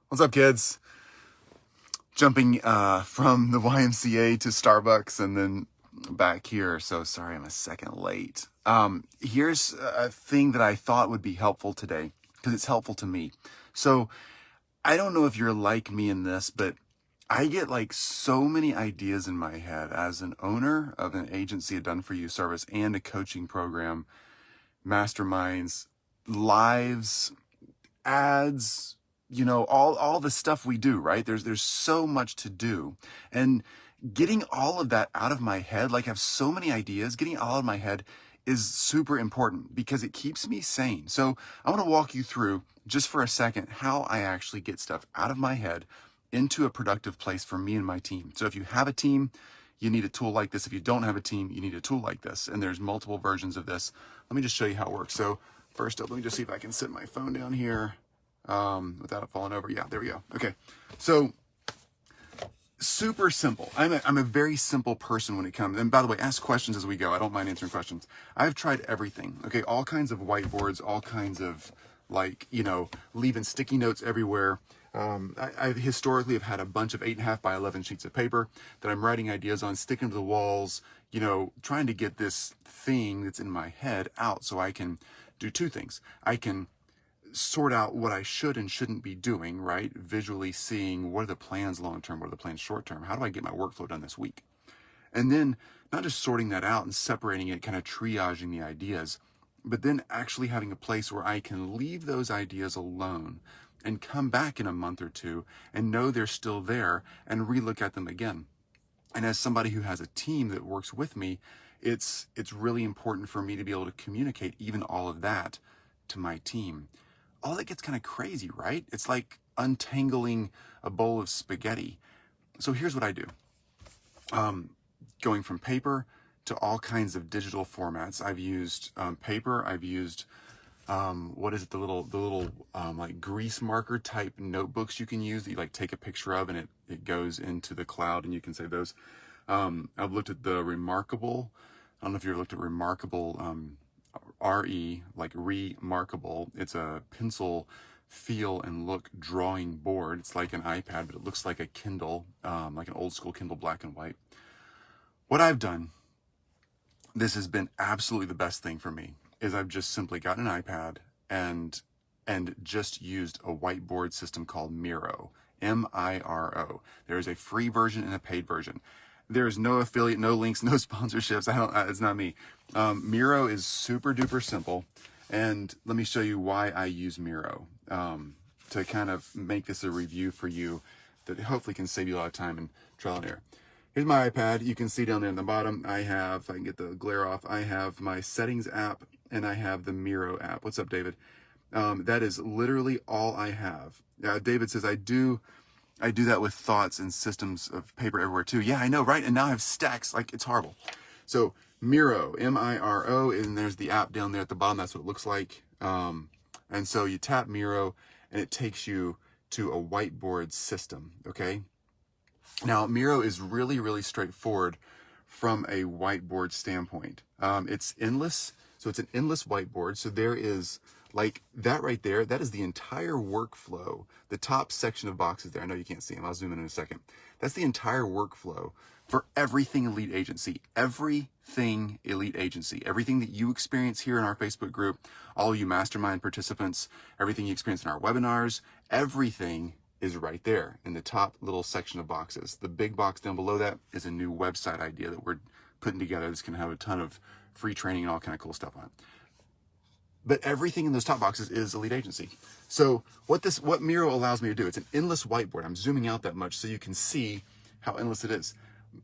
What's up, kids? Jumping from the YMCA to Starbucks and then back here. So sorry I'm a second late. Here's a thing that I thought would be helpful today because it's helpful to me. So I don't know if you're like me in this, but I get like so many ideas in my head as an owner of an agency, a done for you service, and a coaching program, masterminds, lives, ads, all the stuff we do, right? There's so much to do. And getting all of that out of my head, like I have so many ideas, getting it all out of my head is super important because it keeps me sane. So I want to walk you through just for a second how I actually get stuff out of my head into a productive place for me and my team. So if you have a team, you need a tool like this. If you don't have a team, you need a tool like this. And there's multiple versions of this. Let me just show you how it works. So first up, let me just see if I can sit my phone down here without it falling over. Yeah, there we go. Okay. So super simple. I'm a very simple person when it comes. And by the way, ask questions as we go. I don't mind answering questions. I've tried everything. Okay. All kinds of whiteboards, all kinds of leaving sticky notes everywhere. I historically have had a bunch of 8.5 by 11 sheets of paper that I'm writing ideas on, sticking to the walls, trying to get this thing that's in my head out so I can do two things. I can sort out what I should and shouldn't be doing, right? Visually seeing what are the plans long-term, what are the plans short-term? How do I get my workflow done this week? And then not just sorting that out and separating it, kind of triaging the ideas, but then actually having a place where I can leave those ideas alone and come back in a month or two and know they're still there and relook at them again. And as somebody who has a team that works with me, it's really important for me to be able to communicate even all of that to my team. All that gets kind of crazy, right? It's like untangling a bowl of spaghetti. So here's what I do. Going from paper to all kinds of digital formats. I've used paper. I've used what is it? The little like grease marker type notebooks you can use that you like take a picture of and it goes into the cloud and you can save those. I've looked at the Remarkable. I don't know if you've ever looked at Remarkable. like Remarkable. It's a pencil feel and look drawing board. It's like an iPad, but it looks like a Kindle, like an old school Kindle black and white. What I've done, this has been absolutely the best thing for me, is I've just simply got an iPad and just used a whiteboard system called Miro, Miro. There is a free version and a paid version. There's no affiliate, no links, no sponsorships. It's not me. Miro is super duper simple. And let me show you why I use Miro to kind of make this a review for you that hopefully can save you a lot of time and trial and error. Here's my iPad. You can see down there in the bottom, I have, if I can get the glare off, I have my settings app and I have the Miro app. What's up, David? That is literally all I have. David says, I do that with thoughts and systems of paper everywhere too. Yeah, I know, right? And now I have stacks, like it's horrible. So Miro, Miro, and there's the app down there at the bottom. That's what it looks like. And so you tap Miro and it takes you to a whiteboard system, okay? Now, Miro is really, really straightforward from a whiteboard standpoint. It's endless. So it's an endless whiteboard. So there is like that right there. That is the entire workflow. The top section of boxes there. I know you can't see them. I'll zoom in a second. That's the entire workflow for everything Elite Agency. Everything Elite Agency. Everything that you experience here in our Facebook group, all you mastermind participants, everything you experience in our webinars, everything is right there in the top little section of boxes. The big box down below that is a new website idea that we're putting together that's going to have a ton of free training and all kind of cool stuff on it. But everything in those top boxes is Elite Agency. So what Miro allows me to do, it's an endless whiteboard. I'm zooming out that much so you can see how endless it is.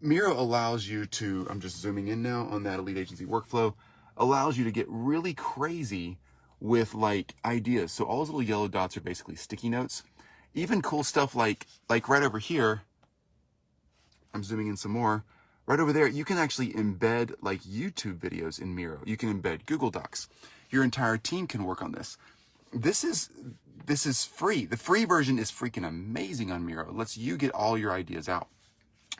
Miro allows you to, I'm just zooming in now on that Elite Agency workflow, allows you to get really crazy with like ideas. So all those little yellow dots are basically sticky notes. Even cool stuff like right over here, I'm zooming in some more, right over there, you can actually embed like YouTube videos in Miro. You can embed Google Docs. Your entire team can work on this. This is free. The free version is freaking amazing on Miro. It lets you get all your ideas out.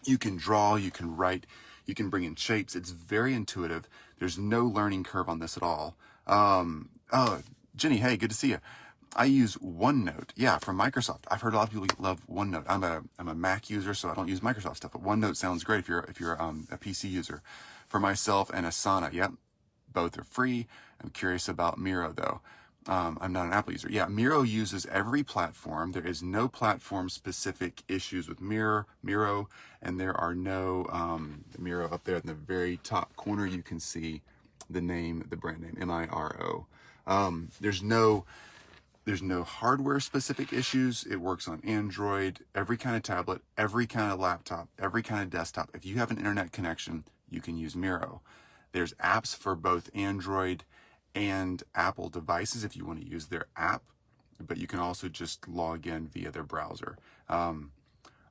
You can draw, you can write, you can bring in shapes. It's very intuitive. There's no learning curve on this at all. Oh, Jenny, hey, good to see you. I use OneNote. Yeah, from Microsoft. I've heard a lot of people love OneNote. I'm a Mac user, so I don't use Microsoft stuff. But OneNote sounds great if you're a PC user. For myself and Asana, yep, both are free. I'm curious about Miro though. I'm not an Apple user. Yeah, Miro uses every platform. There is no platform-specific issues with Miro, and there are no Miro up there in the very top corner. You can see the name, the brand name, Miro. There's no hardware-specific issues. It works on Android, every kind of tablet, every kind of laptop, every kind of desktop. If you have an internet connection, you can use Miro. There's apps for both Android and Apple devices if you want to use their app, but you can also just log in via their browser. On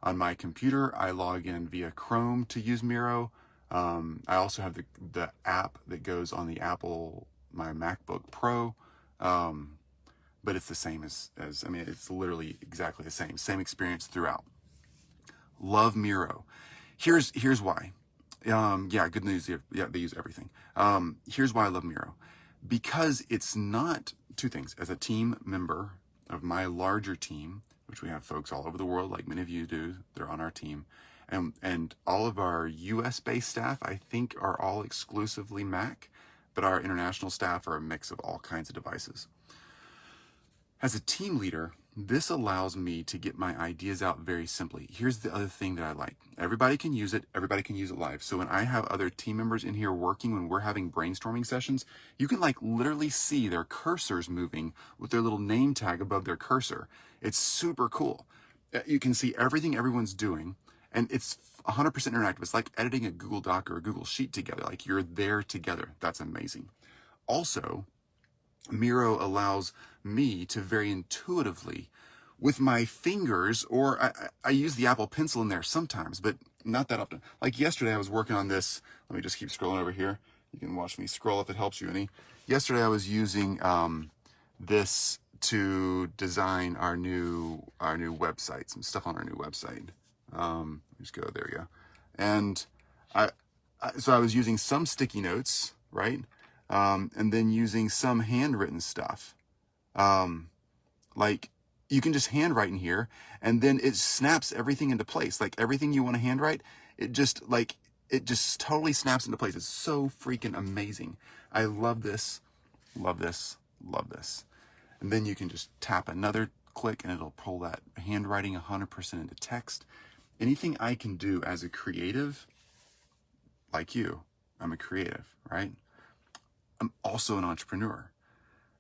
my computer, I log in via Chrome to use Miro. I also have the app that goes on the my MacBook Pro. But it's the same I mean, it's literally exactly the same experience throughout. Love Miro. Here's why. Yeah, good news. Yeah, they use everything. Here's why I love Miro. Because it's not two things. As a team member of my larger team, which we have folks all over the world, like many of you do, they're on our team. And all of our US based staff, I think, are all exclusively Mac, but our international staff are a mix of all kinds of devices. As a team leader, this allows me to get my ideas out very simply. Here's the other thing that I like. Everybody can use it. Everybody can use it live. So when I have other team members in here working, when we're having brainstorming sessions, you can like literally see their cursors moving with their little name tag above their cursor. It's super cool. You can see everything everyone's doing, and it's 100% interactive. It's like editing a Google Doc or a Google Sheet together. Like you're there together. That's amazing. Also, Miro allows me to very intuitively, with my fingers, or I use the Apple Pencil in there sometimes, but not that often. Like yesterday I was working on this. Let me just keep scrolling over here. You can watch me scroll if it helps you any. Yesterday I was using this to design our new website, some stuff on our new website. Just go, there we go. And so I was using some sticky notes, right? And then using some handwritten stuff. Like you can just handwrite in here, and then it snaps everything into place. Like everything you want to handwrite, it just totally snaps into place. It's so freaking amazing. I love this, love this, love this. And then you can just tap another click and it'll pull that handwriting 100% into text. Anything I can do as a creative, like you, I'm a creative, right? I'm also an entrepreneur.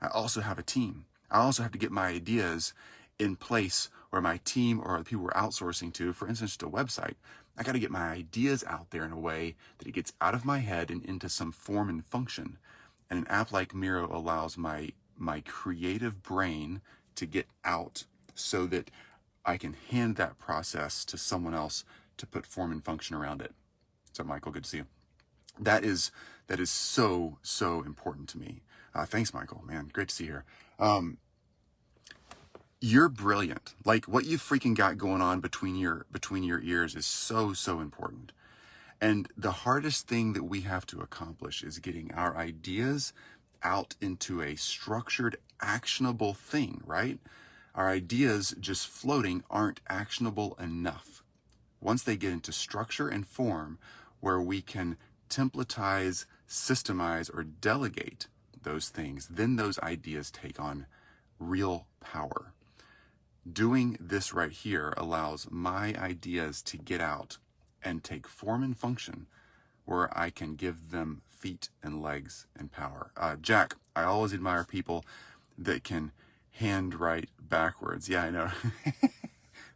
I also have a team. I also have to get my ideas in place where my team or the people we're outsourcing to, for instance, just a website, I got to get my ideas out there in a way that it gets out of my head and into some form and function. And an app like Miro allows my creative brain to get out so that I can hand that process to someone else to put form and function around it. So Michael, good to see you. That is so important to me. Thanks, Michael. Man, great to see you here. You're brilliant. Like what you freaking got going on between your ears is so important. And the hardest thing that we have to accomplish is getting our ideas out into a structured, actionable thing, right? Our ideas just floating aren't actionable enough. Once they get into structure and form where we can templatize, systemize, or delegate those things, then those ideas take on real power. Doing this right here allows my ideas to get out and take form and function where I can give them feet and legs and power. Jack, I always admire people that can handwrite backwards. Yeah, I know.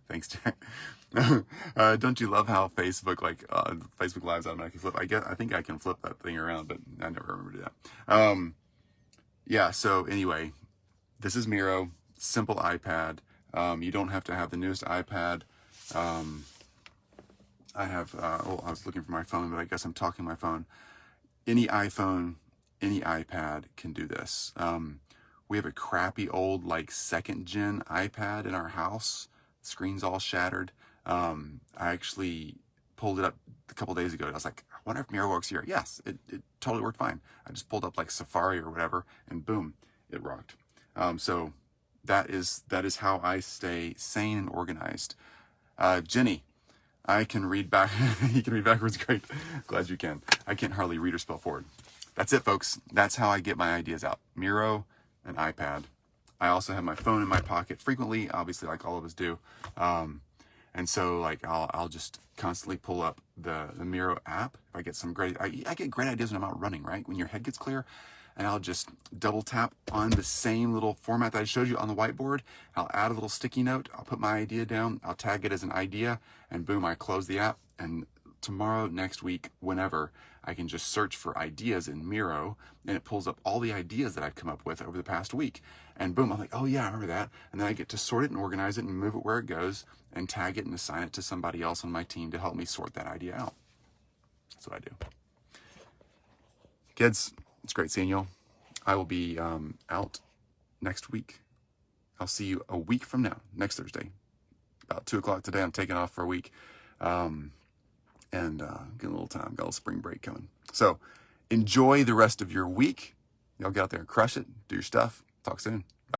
Thanks, Jack. Don't you love how Facebook Lives automatically flip? I think I can flip that thing around, but I never remember to do that. Yeah, so anyway, this is Miro, simple iPad. You don't have to have the newest iPad. I was looking for my phone, but I guess I'm talking my phone. Any iPhone, any iPad can do this. We have a crappy old, second gen iPad in our house. Screen's all shattered. I actually pulled it up a couple days ago. I was like, I wonder if Miro works here. Yes, it totally worked fine. I just pulled up Safari or whatever, and boom, it rocked. So that is how I stay sane and organized. Jenny, I can read back. You can read backwards. Great. Glad you can. I can't hardly read or spell forward. That's it, folks. That's how I get my ideas out. Miro, an iPad. I also have my phone in my pocket frequently, obviously, like all of us do. And so, like, I'll just constantly pull up the Miro app. If I get some great, I get great ideas when I'm out running, right? When your head gets clear, and I'll just double tap on the same little format that I showed you on the whiteboard. I'll add a little sticky note. I'll put my idea down. I'll tag it as an idea, and boom, I close the app. And tomorrow, next week, whenever, I can just search for ideas in Miro, and it pulls up all the ideas that I've come up with over the past week. And boom, I'm like, oh yeah, I remember that. And then I get to sort it and organize it and move it where it goes and tag it and assign it to somebody else on my team to help me sort that idea out. That's what I do. Kids, it's great seeing y'all. I will be out next week. I'll see you a week from now, next Thursday. About 2 o'clock today, I'm taking off for a week. And get a little time, got a little spring break coming. So enjoy the rest of your week. Y'all get out there and crush it, do your stuff. Talk soon.